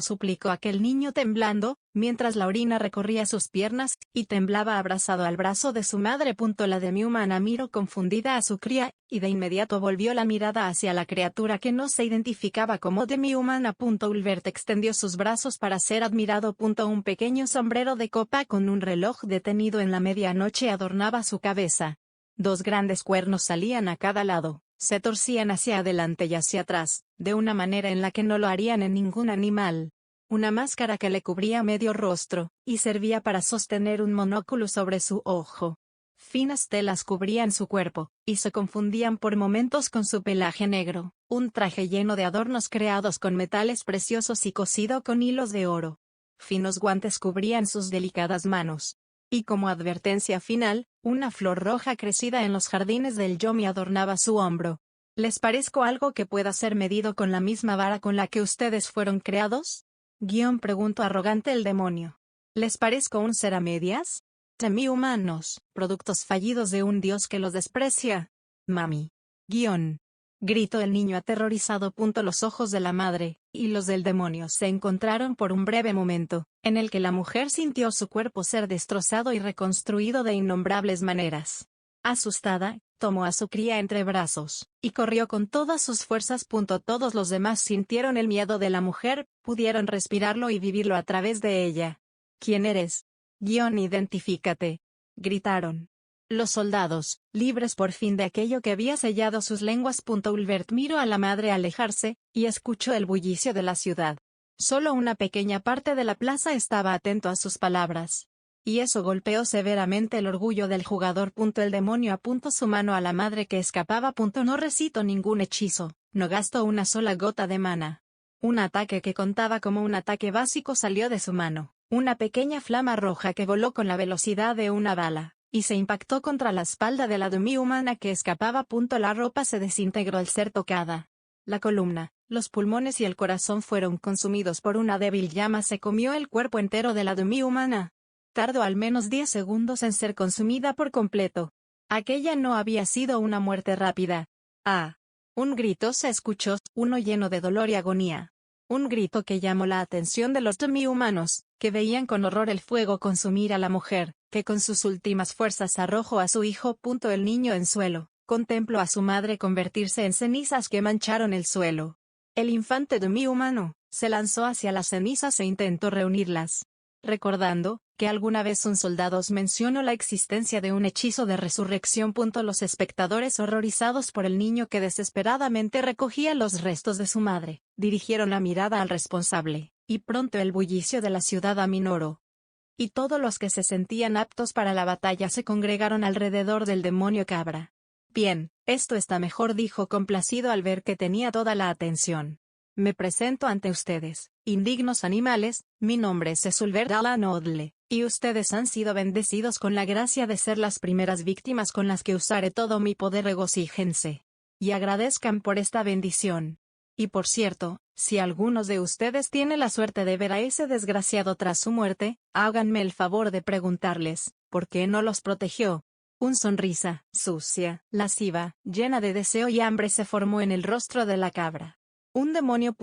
Suplicó aquel niño temblando, mientras la orina recorría sus piernas, y temblaba abrazado al brazo de su madre. La demi-humana miró confundida a su cría, y de inmediato volvió la mirada hacia la criatura que no se identificaba como demi-humana. Ulbert extendió sus brazos para ser admirado. Un pequeño sombrero de copa con un reloj detenido en la medianoche adornaba su cabeza. Dos grandes cuernos salían a cada lado. Se torcían hacia adelante y hacia atrás, de una manera en la que no lo harían en ningún animal. Una máscara que le cubría medio rostro, y servía para sostener un monóculo sobre su ojo. Finas telas cubrían su cuerpo, y se confundían por momentos con su pelaje negro. Un traje lleno de adornos creados con metales preciosos y cosido con hilos de oro. Finos guantes cubrían sus delicadas manos. Y como advertencia final, una flor roja crecida en los jardines del Yomi adornaba su hombro. ¿Les parezco algo que pueda ser medido con la misma vara con la que ustedes fueron creados? Preguntó arrogante el demonio. ¿Les parezco un ser a medias? Demi-humanos, productos fallidos de un dios que los desprecia. Mami. Gritó el niño aterrorizado. Los ojos de la madre y los del demonio se encontraron por un breve momento, en el que la mujer sintió su cuerpo ser destrozado y reconstruido de innombrables maneras. Asustada, tomó a su cría entre brazos, y corrió con todas sus fuerzas. Todos los demás sintieron el miedo de la mujer, pudieron respirarlo y vivirlo a través de ella. ¿Quién eres? Identifícate. Gritaron. Los soldados, libres por fin de aquello que había sellado sus lenguas. Ulbert miró a la madre alejarse, y escuchó el bullicio de la ciudad. Solo una pequeña parte de la plaza estaba atento a sus palabras. Y eso golpeó severamente el orgullo del jugador. El demonio apuntó su mano a la madre que escapaba. No recito ningún hechizo, no gasto una sola gota de mana. Un ataque que contaba como un ataque básico salió de su mano, una pequeña flama roja que voló con la velocidad de una bala, y se impactó contra la espalda de la demi-humana que escapaba. La ropa se desintegró al ser tocada. La columna, los pulmones y el corazón fueron consumidos por una débil llama. Se comió el cuerpo entero de la demi-humana. Tardó al menos 10 segundos en ser consumida por completo. Aquella no había sido una muerte rápida. ¡Ah! Un grito se escuchó, uno lleno de dolor y agonía. Un grito que llamó la atención de los demi-humanos, que veían con horror el fuego consumir a la mujer, que con sus últimas fuerzas arrojó a su hijo. El niño en suelo, contempló a su madre convertirse en cenizas que mancharon el suelo. El infante demi-humano se lanzó hacia las cenizas e intentó reunirlas. Recordando que alguna vez un soldado mencionó la existencia de un hechizo de resurrección. Los espectadores, horrorizados por el niño que desesperadamente recogía los restos de su madre, dirigieron la mirada al responsable, y pronto el bullicio de la ciudad aminoró. Y todos los que se sentían aptos para la batalla se congregaron alrededor del demonio cabra. Bien, esto está mejor, dijo complacido al ver que tenía toda la atención. Me presento ante ustedes, indignos animales, mi nombre es Ulbert Alan Odle, y ustedes han sido bendecidos con la gracia de ser las primeras víctimas con las que usaré todo mi poder. Regocíjense. Y agradezcan por esta bendición. Y por cierto, si algunos de ustedes tiene la suerte de ver a ese desgraciado tras su muerte, háganme el favor de preguntarles, ¿por qué no los protegió? Un sonrisa, sucia, lasciva, llena de deseo y hambre se formó en el rostro de la cabra. Un demonio...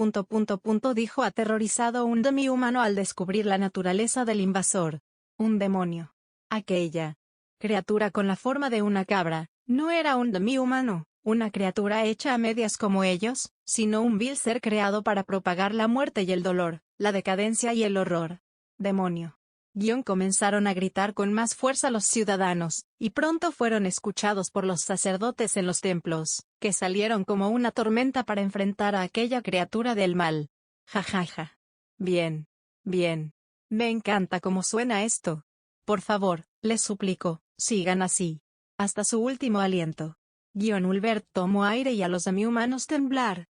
dijo aterrorizado un demi-humano al descubrir la naturaleza del invasor. Un demonio. Aquella criatura con la forma de una cabra, no era un demi-humano, una criatura hecha a medias como ellos, sino un vil ser creado para propagar la muerte y el dolor, la decadencia y el horror. Demonio. Comenzaron a gritar con más fuerza los ciudadanos, y pronto fueron escuchados por los sacerdotes en los templos, que salieron como una tormenta para enfrentar a aquella criatura del mal. Jajaja. Bien. Bien. Me encanta cómo suena esto. Por favor, les suplico, sigan así. Hasta su último aliento. Ulbert tomó aire y a los demi-humanos temblar.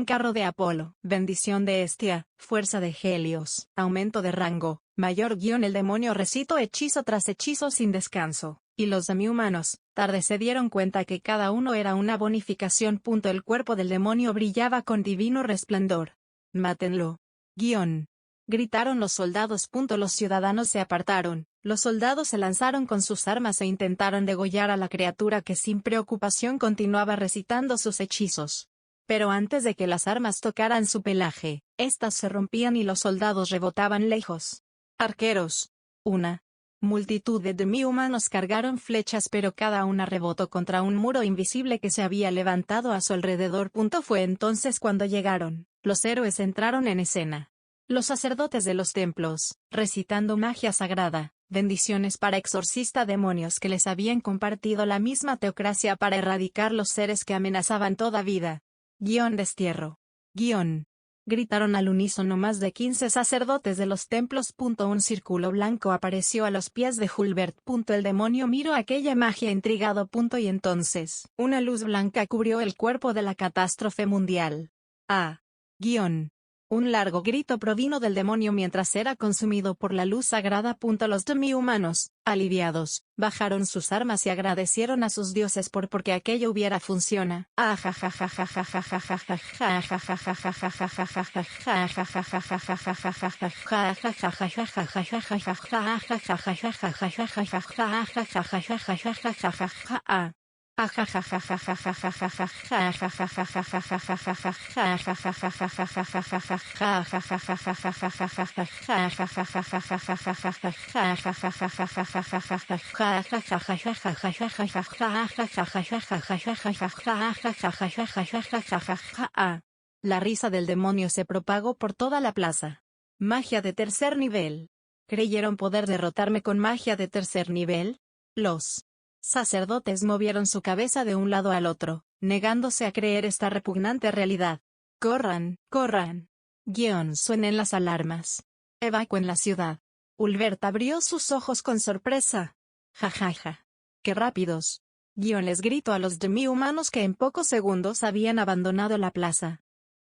Carro de Apolo, bendición de Hestia, fuerza de Helios, aumento de rango, mayor. El demonio recitó hechizo tras hechizo sin descanso, y los demi-humanos, tarde se dieron cuenta que cada uno era una bonificación. El cuerpo del demonio brillaba con divino resplandor. Mátenlo. Gritaron los soldados. Los ciudadanos se apartaron, los soldados se lanzaron con sus armas e intentaron degollar a la criatura que sin preocupación continuaba recitando sus hechizos. Pero antes de que las armas tocaran su pelaje, éstas se rompían y los soldados rebotaban lejos. Arqueros. Una multitud de demi-humanos cargaron flechas, pero cada una rebotó contra un muro invisible que se había levantado a su alrededor. Fue entonces cuando llegaron, los héroes entraron en escena. Los sacerdotes de los templos, recitando magia sagrada, bendiciones para exorcista demonios que les habían compartido la misma teocracia para erradicar los seres que amenazaban toda vida. Destierro. Gritaron al unísono más de 15 sacerdotes de los templos. Un círculo blanco apareció a los pies de Ulbert. El demonio miró aquella magia intrigado. Y entonces, una luz blanca cubrió el cuerpo de la catástrofe mundial. Un largo grito provino del demonio mientras era consumido por la luz sagrada. Los demi-humanos, aliviados, bajaron sus armas y agradecieron a sus dioses porque aquello hubiera funcionado. La risa del demonio se propagó por toda la plaza. Magia de tercer nivel. ¿Creyeron poder derrotarme con magia de tercer nivel? Los sacerdotes movieron su cabeza de un lado al otro, negándose a creer esta repugnante realidad. ¡Corran, corran! Suenen las alarmas. Evacúen la ciudad. Ulbert abrió sus ojos con sorpresa. Jajaja. ¡Qué rápidos! Les gritó a los demi-humanos que en pocos segundos habían abandonado la plaza.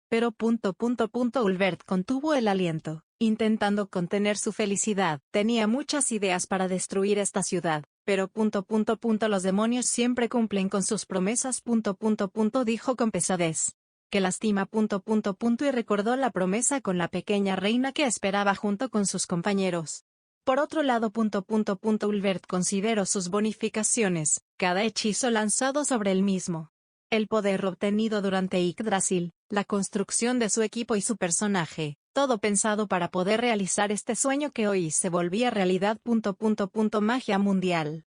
Pero Ulbert contuvo el aliento, intentando contener su felicidad. Tenía muchas ideas para destruir esta ciudad, pero los demonios siempre cumplen con sus promesas. Dijo con pesadez. Que lastima. Y recordó la promesa con la pequeña reina que esperaba junto con sus compañeros. Por otro lado, Ulbert consideró sus bonificaciones, cada hechizo lanzado sobre él mismo. El poder obtenido durante Yggdrasil, la construcción de su equipo y su personaje, todo pensado para poder realizar este sueño que hoy se volvía realidad. Magia mundial.